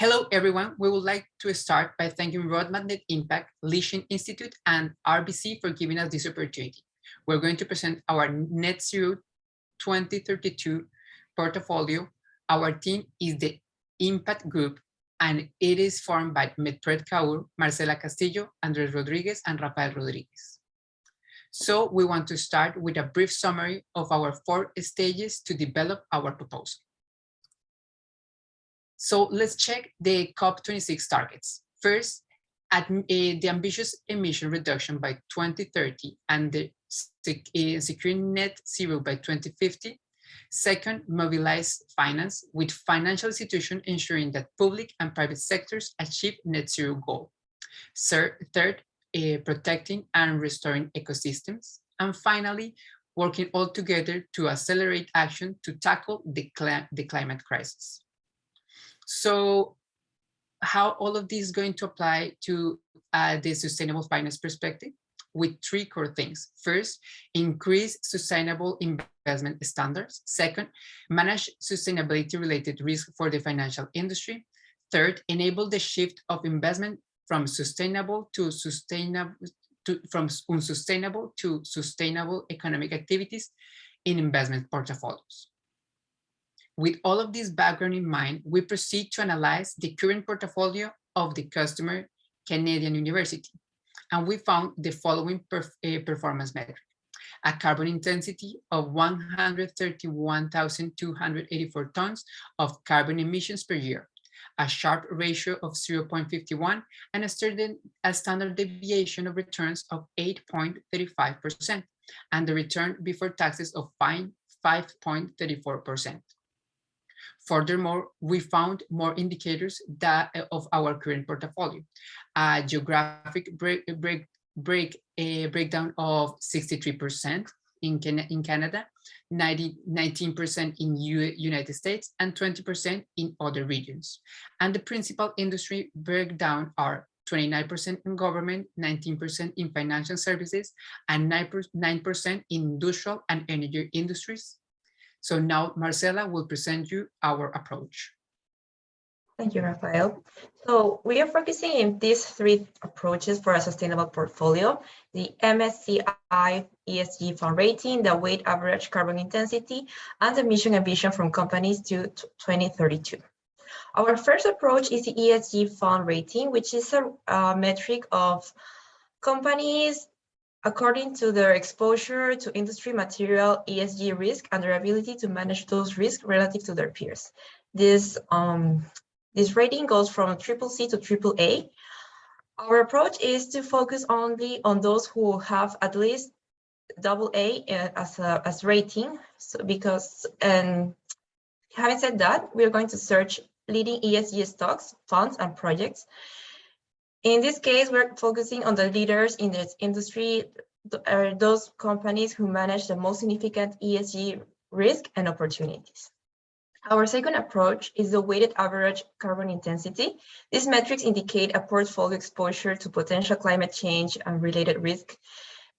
Hello, everyone. We would like to start by thanking Rotman Net Impact, Leasing Institute, and RBC for giving us this opportunity. We're going to present our Net Zero 2032 portfolio. Our team is the Impact Group, and it is formed by Metred Kaur, Marcela Castillo, Andres Rodriguez, and Rafael Rodriguez. So we want to start with a brief summary of our 4 stages to develop our proposal. So let's check the COP26 targets. First, the ambitious emission reduction by 2030 and the securing net zero by 2050. Second, mobilize finance with financial institutions ensuring that public and private sectors achieve net zero goal. Third, protecting and restoring ecosystems. And finally, working all together to accelerate action to tackle the climate crisis. So how all of this is going to apply to the sustainable finance perspective with 3 core things. First, increase sustainable investment standards. Second, manage sustainability related risk for the financial industry. Third, enable the shift of investment from unsustainable to sustainable economic activities in investment portfolios. With all of this background in mind, we proceed to analyze the current portfolio of the customer Canadian University, and we found the following performance metric: a carbon intensity of 131,284 tons of carbon emissions per year, a Sharpe ratio of 0.51, and a standard deviation of returns of 8.35%, and the return before taxes of 5.34%. Furthermore, we found more indicators of our current portfolio: a geographic breakdown of 63% in Canada, 19% in United States, and 20% in other regions. And the principal industry breakdown are 29% in government, 19% in financial services, and 9% in industrial and energy industries. So now Marcela will present you our approach. Thank you, Rafael. So we are focusing in these 3 approaches for a sustainable portfolio: the MSCI ESG fund rating, the weighted average carbon intensity, and the mission and vision from companies to 2032. Our first approach is the ESG fund rating, which is a metric of companies according to their exposure to industry material ESG risk and their ability to manage those risks relative to their peers. This rating goes from CCC to AAA. Our approach is to focus only on those who have at least AA as rating. So having said that, we are going to search leading ESG stocks, funds, and projects. In this case, we're focusing on the leaders in this industry, those companies who manage the most significant ESG risk and opportunities. Our second approach is the weighted average carbon intensity. These metrics indicate a portfolio exposure to potential climate change and related risk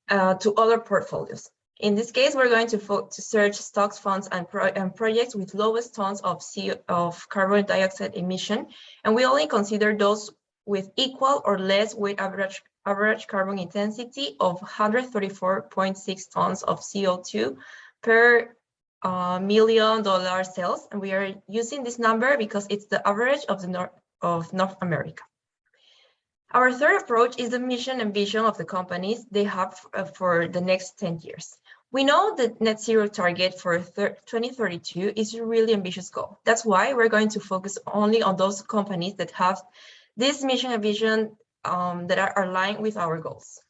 to other portfolios. In this case, we're going to search stocks, funds, and projects with lowest tons of carbon dioxide emission, and we only consider those with equal or less weighted average carbon intensity of 134.6 tons of CO2 per $1 million sales. And we are using this number because it's the average of North America. Our third approach is the mission and vision of the companies they have for the next 10 years. We know that net zero target for 2032 is a really ambitious goal. That's why we're going to focus only on those companies that have this mission and vision that are aligned with our goals.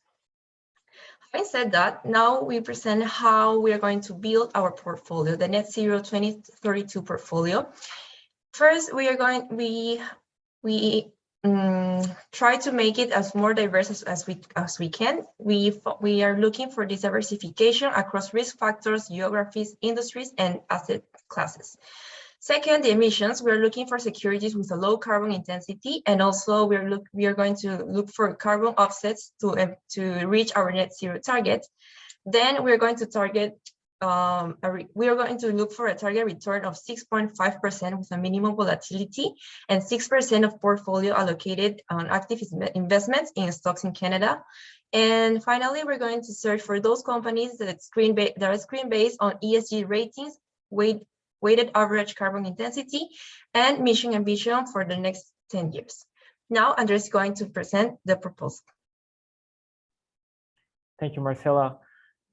Having said that, now we present how we are going to build our portfolio, the Net Zero 2032 portfolio. First, we try to make it as more diverse as we can. We are looking for this diversification across risk factors, geographies, industries, and asset classes. Second, the emissions. We're looking for securities with a low carbon intensity, and also we are going to look for carbon offsets to reach our net zero target. Then we're going to target we are going to look for a target return of 6.5% with a minimum volatility and 6% of portfolio allocated on active investments in stocks in Canada. And finally, we're going to search for those companies that are screen-based on ESG ratings, weighted average carbon intensity, and mission and vision for the next 10 years. Now, Andres is going to present the proposal. Thank you, Marcela.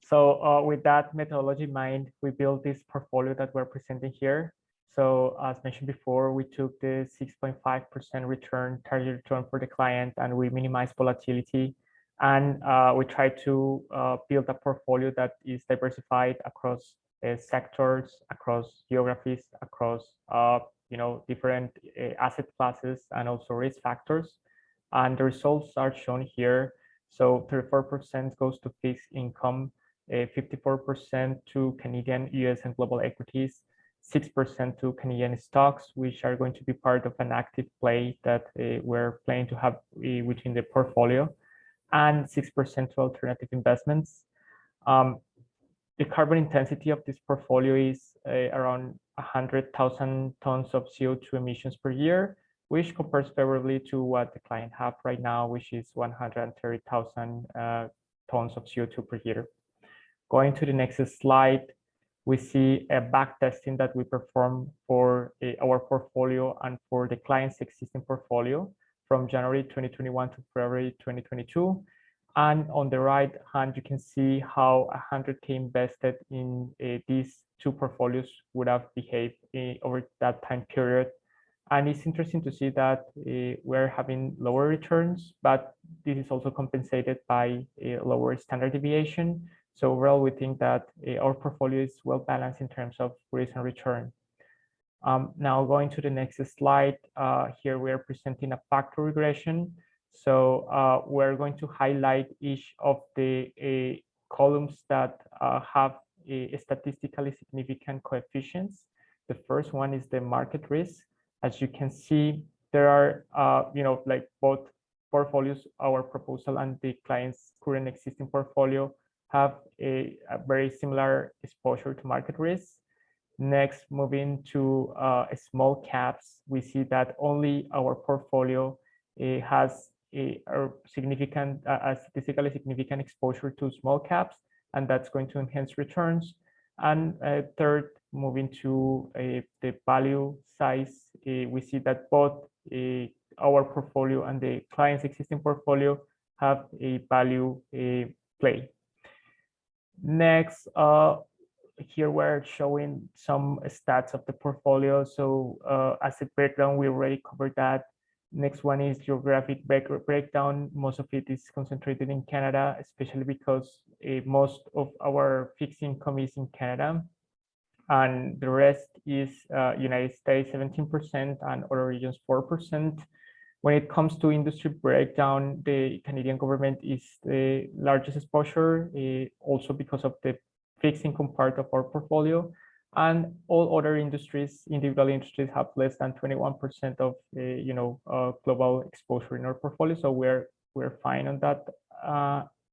So with that methodology in mind, we built this portfolio that we're presenting here. So as mentioned before, we took the 6.5% return, target return for the client, and we minimize volatility. And we try to build a portfolio that is diversified across sectors, across geographies, across different asset classes, and also risk factors. And the results are shown here. So 34% goes to fixed income, 54% to Canadian, US, and global equities, 6% to Canadian stocks, which are going to be part of an active play that we're planning to have within the portfolio, and 6% to alternative investments. The carbon intensity of this portfolio is around 100,000 tons of CO2 emissions per year, which compares favorably to what the client have right now, which is 130,000 tons of CO2 per year. Going to the next slide, we see a back testing that we perform for our portfolio and for the client's existing portfolio from January 2021 to February 2022. And on the right hand, you can see how 100K invested in these two portfolios would have behaved over that time period. And it's interesting to see that we're having lower returns, but this is also compensated by a lower standard deviation. So overall, we think that our portfolio is well balanced in terms of risk and return. Now going to the next slide, here we are presenting a factor regression. So we're going to highlight each of the columns that have a statistically significant coefficients. The first one is the market risk. As you can see, there are, like both portfolios, our proposal and the client's current existing portfolio have a very similar exposure to market risk. Next, moving to small caps, we see that only our portfolio has a statistically significant exposure to small caps, and that's going to enhance returns. And third, moving to the value size, we see that both our portfolio and the client's existing portfolio have a value play. Next, here we're showing some stats of the portfolio. So as a breakdown, we already covered that. Next one is geographic breakdown. Most of it is concentrated in Canada, especially because most of our fixed income is in Canada. And the rest is United States, 17%, and other regions, 4%. When it comes to industry breakdown, the Canadian government is the largest exposure, also because of the fixed income part of our portfolio. And all other industries, individual industries, have less than 21% of global exposure in our portfolio. So we're fine on that.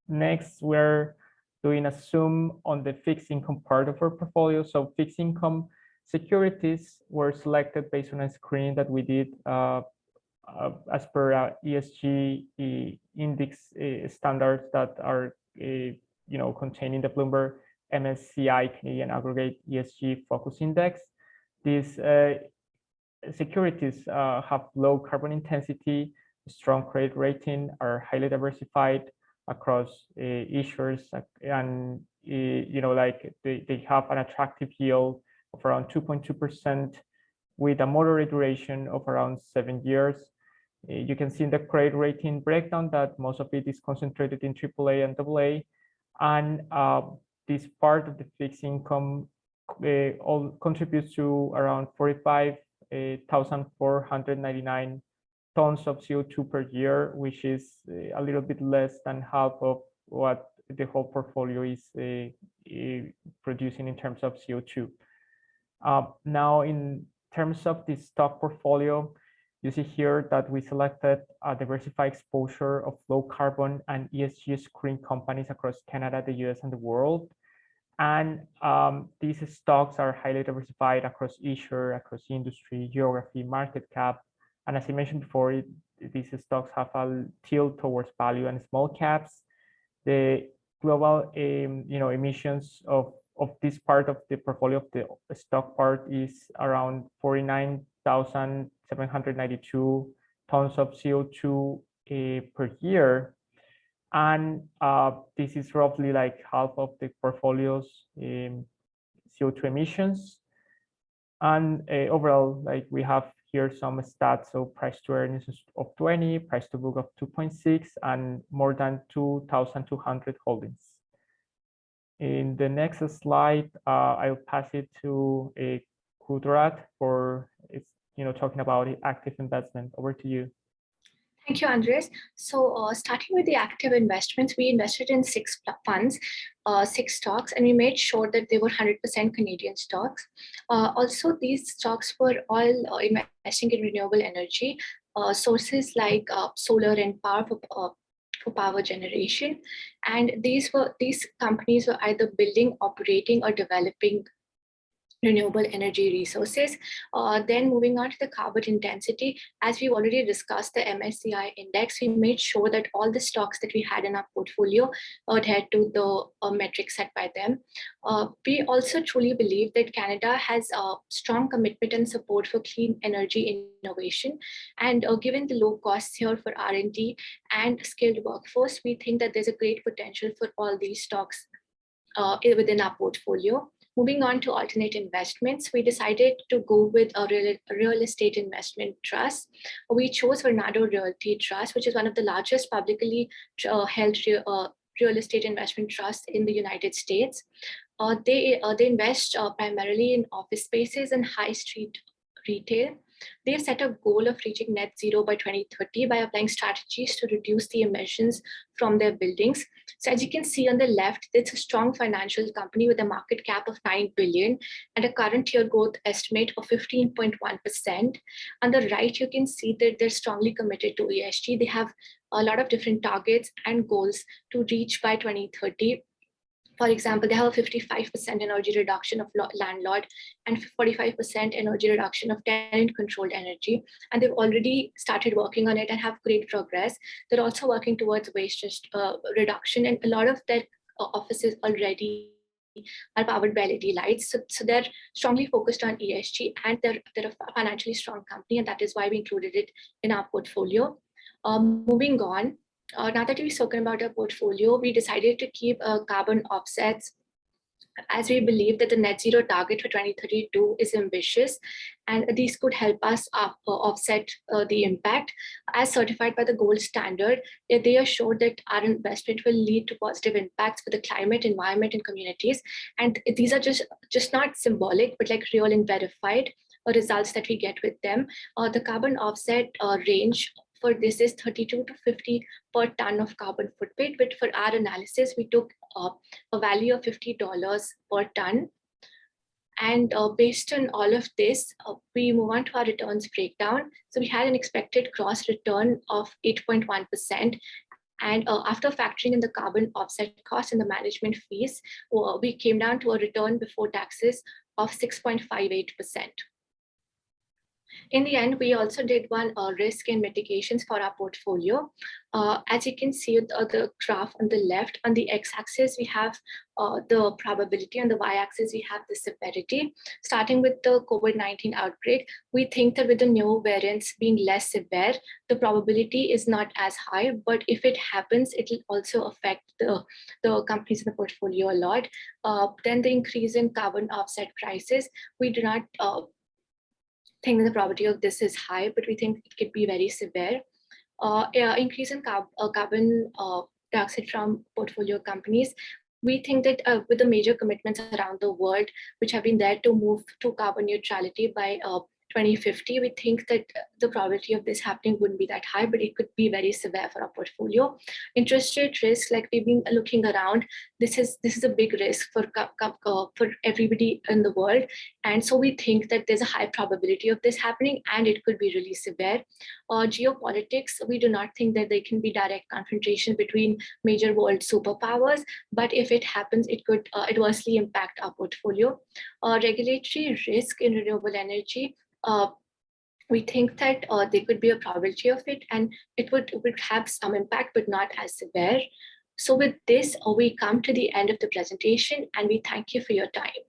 Next, we're doing a zoom on the fixed income part of our portfolio. So fixed income securities were selected based on a screening that we did as per ESG index standards that are contained in the Bloomberg MSCI Canadian Aggregate ESG Focus Index. These securities have low carbon intensity, strong credit rating, are highly diversified across issuers, and they have an attractive yield of around 2.2% with a moderate duration of around 7 years. You can see in the credit rating breakdown that most of it is concentrated in AAA and AA, and this part of the fixed income all contributes to around 45,499 tons of CO2 per year, which is a little bit less than half of what the whole portfolio is producing in terms of CO2. Now, in terms of the stock portfolio, you see here that we selected a diversified exposure of low carbon and ESG screen companies across Canada, the US, and the world. And these stocks are highly diversified across issuer, across industry, geography, market cap. And as I mentioned before, these stocks have a tilt towards value and small caps. The global emissions of this part of the portfolio, of the stock part, is around 49,792 tons of CO2 per year. And this is roughly like half of the portfolio's CO2 emissions. And overall, like we have here some stats. So price to earnings of 20, price to book of 2.6, and more than 2,200 holdings. In the next slide, I'll pass it to Kudrat for talking about active investment. Over to you. Thank you, Andres. So starting with the active investments, we invested in 6 funds, 6 stocks, and we made sure that they were 100% Canadian stocks. Also, these stocks were all investing in renewable energy, sources like solar and power for power generation. And these companies were either building, operating, or developing renewable energy resources. Then moving on to the carbon intensity, as we've already discussed the MSCI index, we made sure that all the stocks that we had in our portfolio adhered to the metrics set by them. We also truly believe that Canada has a strong commitment and support for clean energy innovation. And given the low costs here for R&D and skilled workforce, we think that there's a great potential for all these stocks within our portfolio. Moving on to alternate investments, we decided to go with a real estate investment trust. We chose Vornado Realty Trust, which is one of the largest publicly held real estate investment trusts in the United States. They invest primarily in office spaces and high street retail. They have set a goal of reaching net zero by 2030 by applying strategies to reduce the emissions from their buildings. So as you can see on the left, it's a strong financial company with a market cap of 9 billion and a current year growth estimate of 15.1%. On the right, you can see that they're strongly committed to ESG. They have a lot of different targets and goals to reach by 2030. For example, they have a 55% energy reduction of landlord and 45% energy reduction of tenant-controlled energy. And they've already started working on it and have great progress. They're also working towards waste reduction, and a lot of their offices already are powered by LED lights. So they're strongly focused on ESG, and they're a financially strong company, and that is why we included it in our portfolio. Moving on. Now that we've spoken about our portfolio, we decided to keep carbon offsets, as we believe that the net zero target for 2032 is ambitious, and these could help us offset the impact. As certified by the gold standard, they assure that our investment will lead to positive impacts for the climate, environment, and communities. And these are just not symbolic, but like real and verified results that we get with them. The carbon offset range for this is 32 to 50 per ton of carbon footprint, but for our analysis, we took a value of $50 per ton. And based on all of this, we move on to our returns breakdown. So we had an expected gross return of 8.1%. And after factoring in the carbon offset cost and the management fees, we came down to a return before taxes of 6.58%. In the end, we also did one risk and mitigations for our portfolio. As you can see the graph on the left, on the x-axis, we have the probability, on the y-axis, we have the severity. Starting with the COVID-19 outbreak, we think that with the new variants being less severe, the probability is not as high, but if it happens, it will also affect the companies in the portfolio a lot. Then the increase in carbon offset prices, we do not think that the probability of this is high, but we think it could be very severe. Increase in carbon dioxide from portfolio companies. We think that with the major commitments around the world, which have been there to move to carbon neutrality by 2050, we think that the probability of this happening wouldn't be that high, but it could be very severe for our portfolio. Interest rate risk, like we've been looking around, this is a big risk for everybody in the world. And so we think that there's a high probability of this happening, and it could be really severe. Geopolitics, we do not think that there can be direct confrontation between major world superpowers, but if it happens, it could adversely impact our portfolio. Regulatory risk in renewable energy, we think that there could be a probability of it, and it would have some impact, but not as severe. So with this, we come to the end of the presentation, and we thank you for your time.